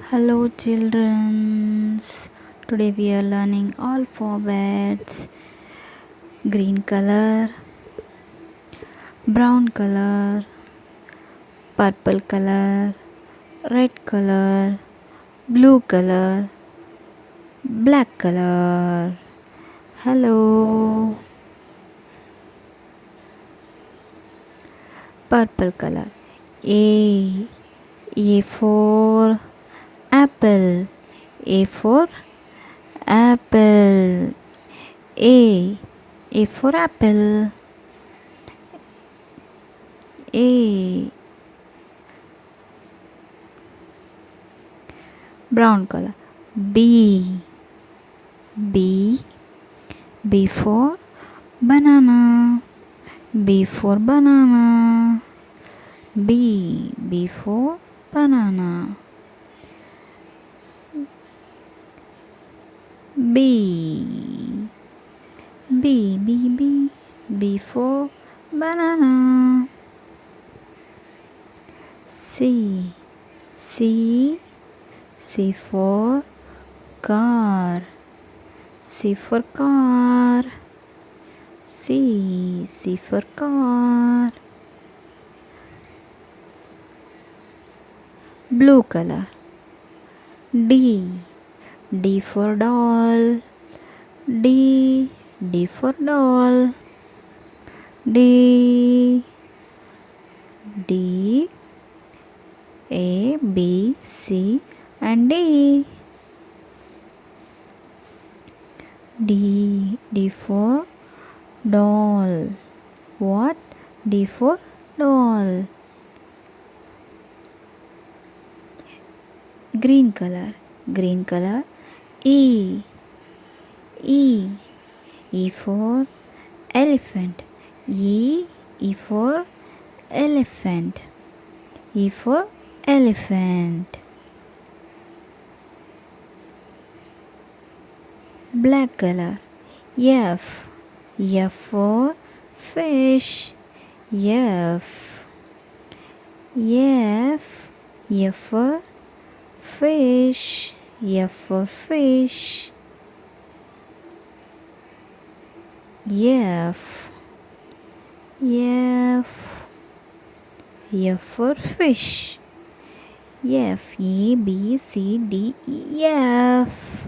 Hello children. Today we are learning alphabets. Green color, brown color, purple color, red color, blue color, black color. Hello. Purple color. A for apple. A for apple. A for apple. A. Brown color. B. B for banana. B for banana. B for banana. B. B for banana. C. C for car. C for car. C for car. Blue color. D for doll. D for doll. D. A, B, C and D. D for doll. What? D for doll. Green color. E for elephant. E for elephant. E for elephant. Black color. F for fish. F for fish. F for fish. F for fish. F, A, B, C, D, E, F.